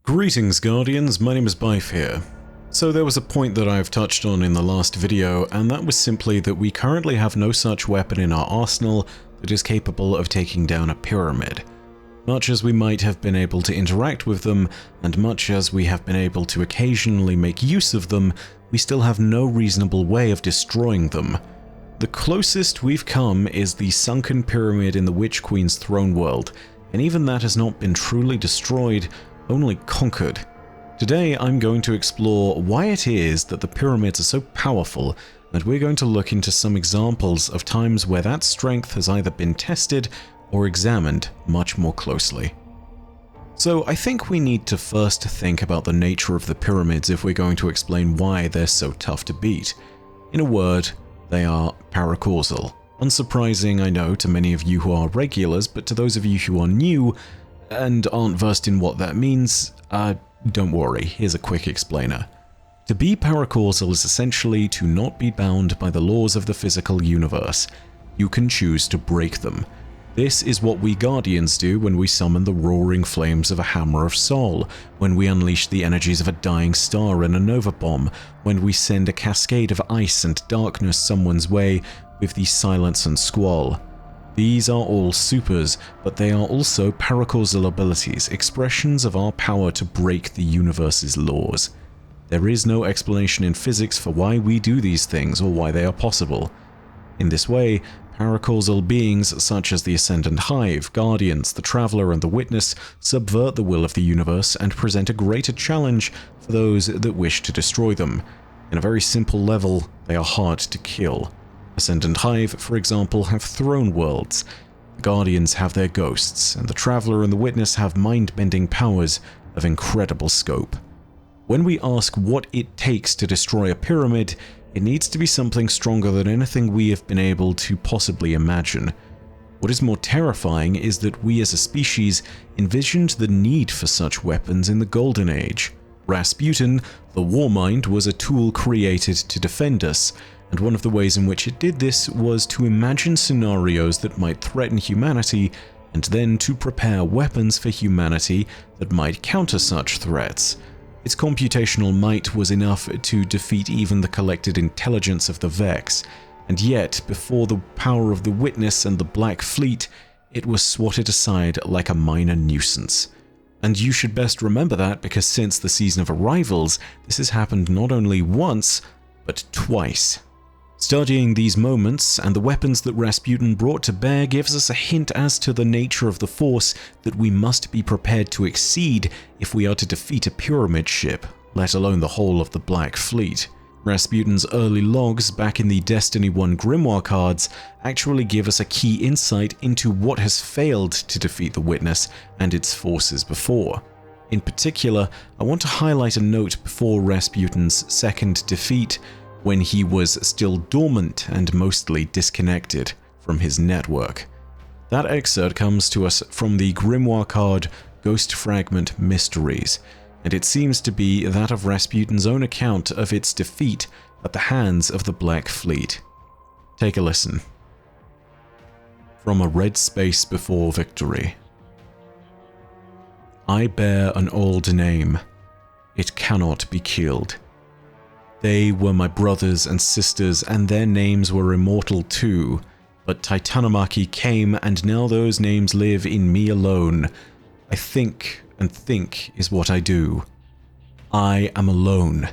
Greetings Guardians, my name is Bife here. So there was a point that I've touched on in the last video, and that was simply that we currently have no such weapon in our arsenal that is capable of taking down a pyramid. Much as we might have been able to interact with them, and much as we have been able to occasionally make use of them, we still have no reasonable way of destroying them. The closest we've come is the sunken pyramid in the Witch Queen's throne world, and even that has not been truly destroyed, only conquered. Today I'm going to explore why it is that the pyramids are so powerful, and we're going to look into some examples of times where that strength has either been tested or examined much more closely. So I think we need to first think about the nature of the pyramids if we're going to explain why they're so tough to beat. In a word, they are paracausal. Unsurprising, I know, to many of you who are regulars, but to those of you who are new and aren't versed in what that means, don't worry, here's a quick explainer. To be paracausal is essentially to not be bound by the laws of the physical universe. You can choose to break them. This is what we Guardians do when we summon the roaring flames of a Hammer of Sol, when we unleash the energies of a dying star in a Nova Bomb, when we send a cascade of ice and darkness someone's way with the Silence and Squall. These are all supers, but they are also paracausal abilities, expressions of our power to break the universe's laws. There is no explanation in physics for why we do these things or why they are possible. In this way, paracausal beings such as the Ascendant Hive, Guardians, the Traveler, and the Witness subvert the will of the universe and present a greater challenge for those that wish to destroy them. In a very simple level, they are hard to kill. Ascendant Hive, for example, have throne worlds. The Guardians have their ghosts, and the Traveler and the Witness have mind-bending powers of incredible scope. When we ask what it takes to destroy a pyramid, it needs to be something stronger than anything we have been able to possibly imagine. What is more terrifying is that we as a species envisioned the need for such weapons in the Golden Age. Rasputin, the Warmind, was a tool created to defend us, and one of the ways in which it did this was to imagine scenarios that might threaten humanity, and then to prepare weapons for humanity that might counter such threats. Its computational might was enough to defeat even the collected intelligence of the Vex, and yet, before the power of the Witness and the Black Fleet, it was swatted aside like a minor nuisance. And you should best remember that because since the Season of Arrivals, this has happened not only once, but twice. Studying these moments and the weapons that Rasputin brought to bear gives us a hint as to the nature of the force that we must be prepared to exceed if we are to defeat a pyramid ship, let alone the whole of the Black Fleet. Rasputin's early logs back in the Destiny 1 Grimoire cards actually give us a key insight into what has failed to defeat the Witness and its forces before. In particular, I want to highlight a note before Rasputin's second defeat, when he was still dormant and mostly disconnected from his network. That excerpt comes to us from the Grimoire card Ghost Fragment Mysteries, and it seems to be that of Rasputin's own account of its defeat at the hands of the Black Fleet. Take a listen. From a red space before victory. I bear an old name. It cannot be killed. They were my brothers and sisters, and their names were immortal too. But Titanomachy came, and now those names live in me alone. I think, and think is what I do. I am alone.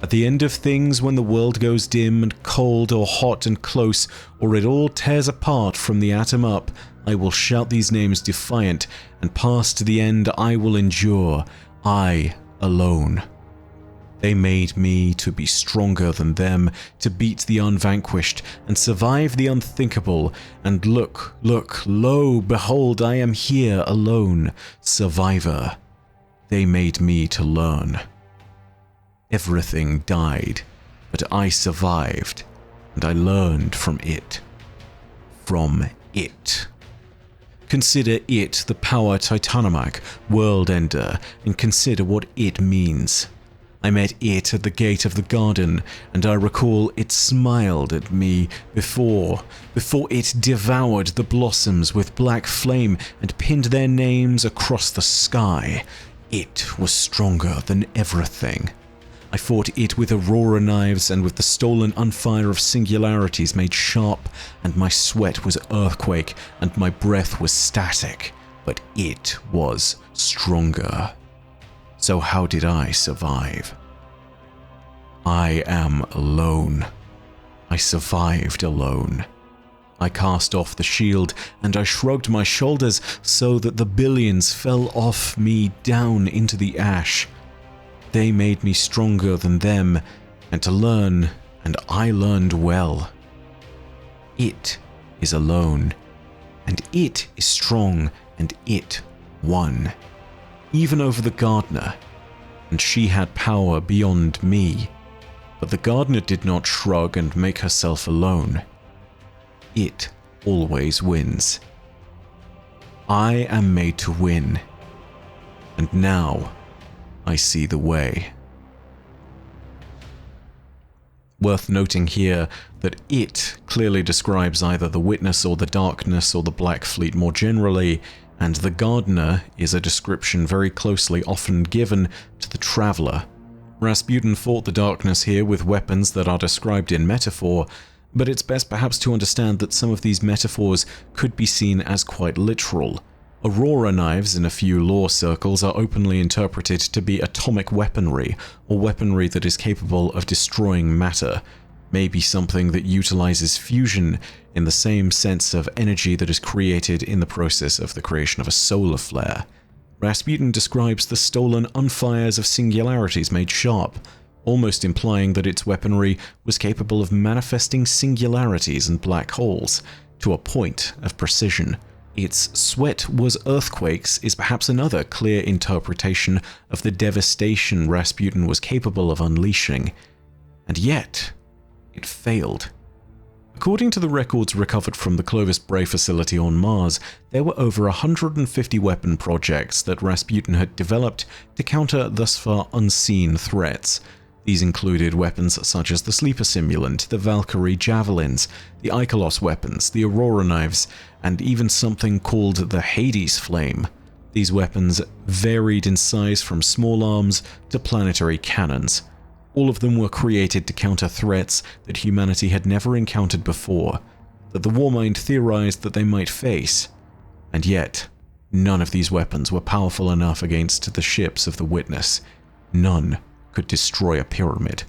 At the end of things, when the world goes dim and cold or hot and close, or it all tears apart from the atom up, I will shout these names defiant, and past the end I will endure. I alone. They made me to be stronger than them, to beat the unvanquished, and survive the unthinkable. And look, lo, behold, I am here alone, survivor. They made me to learn. Everything died, but I survived, and I learned from it. From it. Consider it the power Titanomach, world ender, and consider what it means. I met it at the gate of the garden, and I recall it smiled at me before it devoured the blossoms with black flame and pinned their names across the sky. It was stronger than everything. I fought it with aurora knives and with the stolen unfire of singularities made sharp, and my sweat was earthquake and my breath was static, but it was stronger. So how did I survive? I am alone. I survived alone. I cast off the shield and I shrugged my shoulders so that the billions fell off me down into the ash. They made me stronger than them, and to learn, and I learned well. It is alone, and it is strong, and it won, even over the gardener, and she had power beyond me. But the gardener did not shrug and make herself alone. It always wins. I am made to win, and now I see the way. Worth noting here that it clearly describes either the Witness or the Darkness or the Black Fleet more generally, and the Gardener is a description very closely often given to the Traveler. Rasputin fought the Darkness here with weapons that are described in metaphor, but it's best perhaps to understand that some of these metaphors could be seen as quite literal. Aurora knives in a few lore circles are openly interpreted to be atomic weaponry, or weaponry that is capable of destroying matter, maybe something that utilizes fusion in the same sense of energy that is created in the process of the creation of a solar flare. Rasputin describes the stolen unfires of singularities made sharp, almost implying that its weaponry was capable of manifesting singularities and black holes to a point of precision. Its sweat was earthquakes is perhaps another clear interpretation of the devastation Rasputin was capable of unleashing. And yet, it failed. According to the records recovered from the Clovis Bray facility on Mars, there were over 150 weapon projects that Rasputin had developed to counter thus far unseen threats. These included weapons such as the Sleeper Simulant, the Valkyrie Javelins, the Icolos weapons, the Aurora knives, and even something called the Hades Flame. These weapons varied in size from small arms to planetary cannons. All of them were created to counter threats that humanity had never encountered before, that the Warmind theorized that they might face. And yet, none of these weapons were powerful enough against the ships of the Witness. None could destroy a pyramid.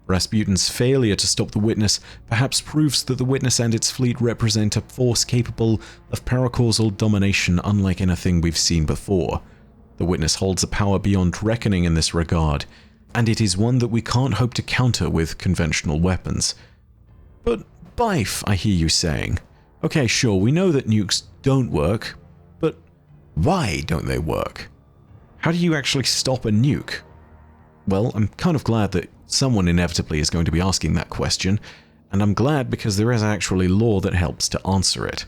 Rasputin's failure to stop the Witness perhaps proves that the Witness and its fleet represent a force capable of paracausal domination unlike anything we've seen before. The Witness holds a power beyond reckoning in this regard, and it is one that we can't hope to counter with conventional weapons. But Bife, I hear you saying. Okay, sure, we know that nukes don't work, but why don't they work? How do you actually stop a nuke? Well, I'm kind of glad that someone inevitably is going to be asking that question, and I'm glad because there is actually lore that helps to answer it.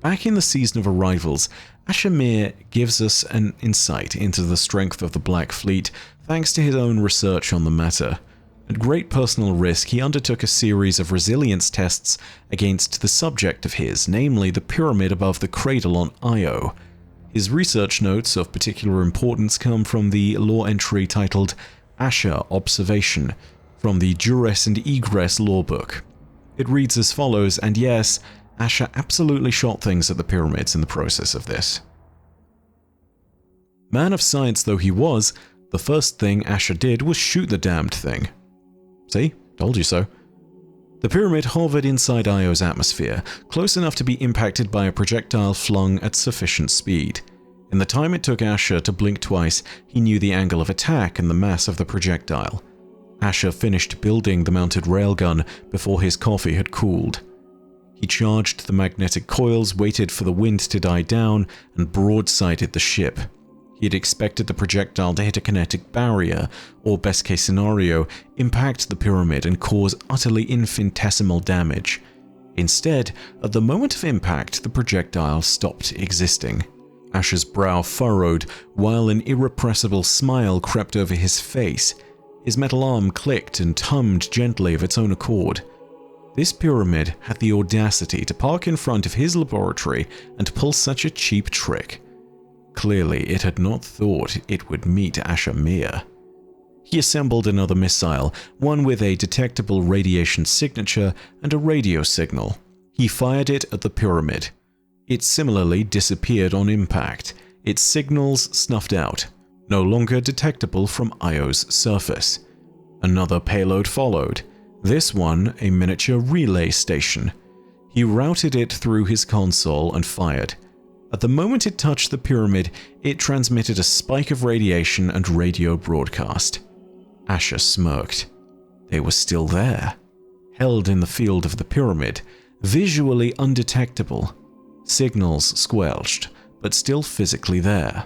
Back in the Season of Arrivals, Asher Mir gives us an insight into the strength of the Black Fleet thanks to his own research on the matter. At great personal risk, he undertook a series of resilience tests against the subject of his, namely the pyramid above the cradle on Io. His research notes of particular importance come from the lore entry titled Asher Observation from the Duress and Egress lorebook. It reads as follows, and yes, Asher absolutely shot things at the pyramids in the process of this. Man of science though he was, the first thing Asher did was shoot the damned thing. See? Told you so. The pyramid hovered inside Io's atmosphere, close enough to be impacted by a projectile flung at sufficient speed. In the time it took Asher to blink twice, he knew the angle of attack and the mass of the projectile. Asher finished building the mounted railgun before his coffee had cooled. He charged the magnetic coils, waited for the wind to die down, and broadsided the ship. He had expected the projectile to hit a kinetic barrier, or best case scenario, impact the pyramid and cause utterly infinitesimal damage. Instead, at the moment of impact, the projectile stopped existing. Asher's brow furrowed, while an irrepressible smile crept over his face. His metal arm clicked and hummed gently of its own accord. This pyramid had the audacity to park in front of his laboratory and pull such a cheap trick. clearly it had not thought it would meet Asher-Mir. He assembled another missile, one with a detectable radiation signature and a radio signal. He fired it at the pyramid. It similarly disappeared on impact, its signals snuffed out, no longer detectable from Io's surface. Another payload followed, this one a miniature relay station. He routed it through his console and fired. At the moment it touched the pyramid, it transmitted a spike of radiation and radio broadcast. Asher smirked. They were still there, held in the field of the pyramid, visually undetectable. Signals squelched, but still physically there.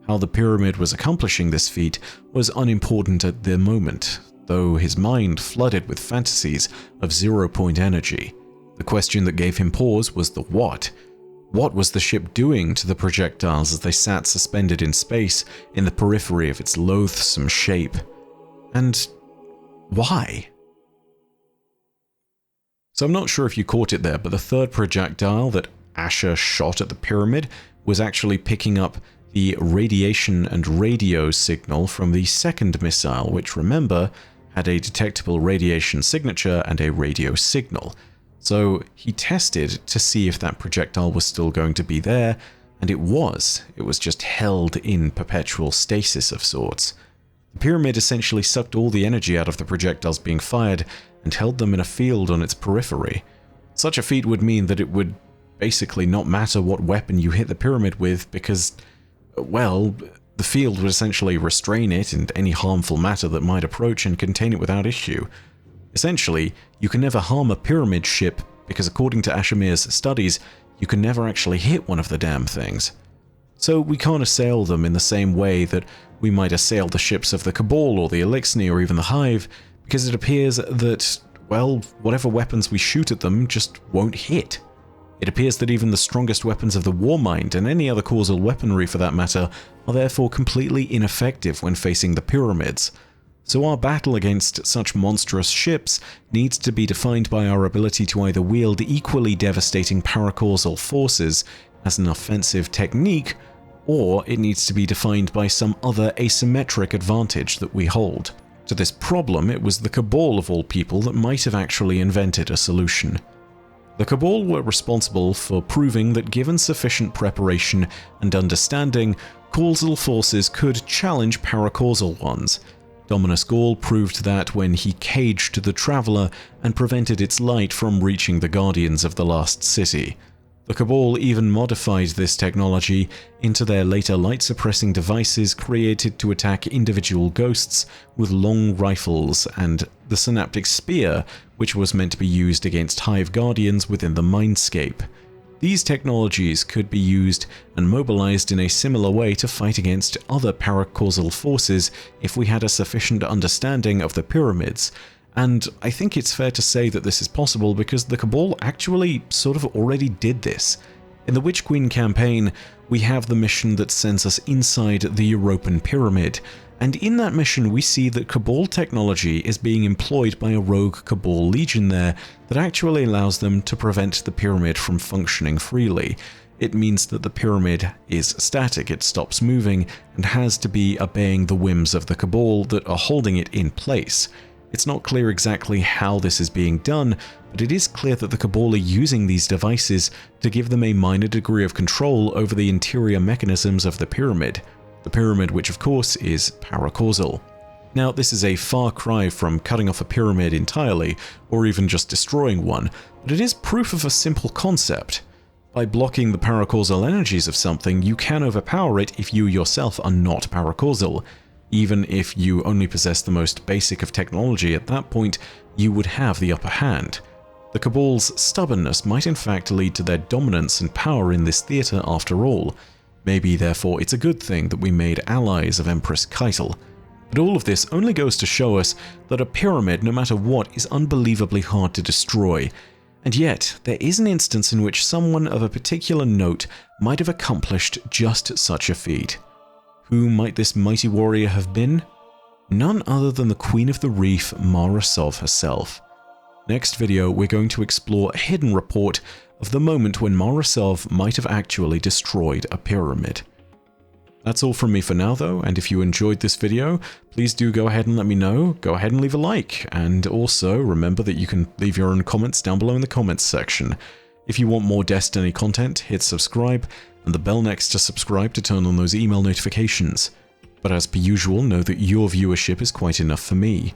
How the pyramid was accomplishing this feat was unimportant at the moment, though his mind flooded with fantasies of zero-point energy. The question that gave him pause was the what. What was the ship doing to the projectiles as they sat suspended in space in the periphery of its loathsome shape? And why? So I'm not sure if you caught it there, but the third projectile that Asher shot at the pyramid was actually picking up the radiation and radio signal from the second missile, which, remember, had a detectable radiation signature and a radio signal. So he tested to see if that projectile was still going to be there, and it was. It was just held in perpetual stasis of sorts. The pyramid essentially sucked all the energy out of the projectiles being fired and held them in a field on its periphery. Such a feat would mean that it would basically not matter what weapon you hit the pyramid with because, well, the field would essentially restrain it and any harmful matter that might approach and contain it without issue. Essentially, you can never harm a pyramid ship because according to Asher-Mir's studies, you can never actually hit one of the damn things. So we can't assail them in the same way that we might assail the ships of the Cabal or the Eliksni or even the Hive, because it appears that, well, whatever weapons we shoot at them just won't hit. It appears that even the strongest weapons of the Warmind, and any other causal weaponry for that matter, are therefore completely ineffective when facing the pyramids. So our battle against such monstrous ships needs to be defined by our ability to either wield equally devastating paracausal forces as an offensive technique, or it needs to be defined by some other asymmetric advantage that we hold. To this problem, it was the Cabal of all people that might have actually invented a solution. The Cabal were responsible for proving that given sufficient preparation and understanding, causal forces could challenge paracausal ones. Dominus Ghaul proved that when he caged the Traveler and prevented its light from reaching the Guardians of the Last City. The Cabal even modified this technology into their later light-suppressing devices created to attack individual ghosts with long rifles and the Synaptic Spear, which was meant to be used against Hive Guardians within the Mindscape. These technologies could be used and mobilized in a similar way to fight against other paracausal forces if we had a sufficient understanding of the pyramids, and I think it's fair to say that this is possible because the Cabal actually sort of already did this. In the Witch Queen campaign, we have the mission that sends us inside the Europan Pyramid, and in that mission we see that Cabal technology is being employed by a rogue Cabal legion there that actually allows them to prevent the pyramid from functioning freely. It means that the pyramid is static, it stops moving, and has to be obeying the whims of the Cabal that are holding it in place. It's not clear exactly how this is being done, but it is clear that the Cabal are using these devices to give them a minor degree of control over the interior mechanisms of the pyramid. The pyramid, which of course is paracausal. Now, this is a far cry from cutting off a pyramid entirely, or even just destroying one, but it is proof of a simple concept. By blocking the paracausal energies of something, you can overpower it if you yourself are not paracausal. Even if you only possess the most basic of technology at that point, you would have the upper hand. The Cabal's stubbornness might in fact lead to their dominance and power in this theatre after all. Maybe therefore it's a good thing that we made allies of Empress Keitel. But all of this only goes to show us that a pyramid, no matter what, is unbelievably hard to destroy. And yet, there is an instance in which someone of a particular note might have accomplished just such a feat. Who might this mighty warrior have been? None other than the Queen of the Reef, Mara Sov herself. Next video, we're going to explore a hidden report of the moment when Mara Sov might have actually destroyed a pyramid. That's all from me for now though, and if you enjoyed this video, please do go ahead and let me know. Go ahead and leave a like, and also remember that you can leave your own comments down below in the comments section. If you want more Destiny content, hit subscribe, and the bell next to subscribe to turn on those email notifications. But as per usual, know that your viewership is quite enough for me,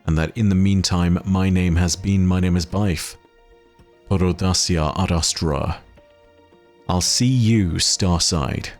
and that in the meantime, my name is Byf. Por audacia ad astra. I'll see you, Starside.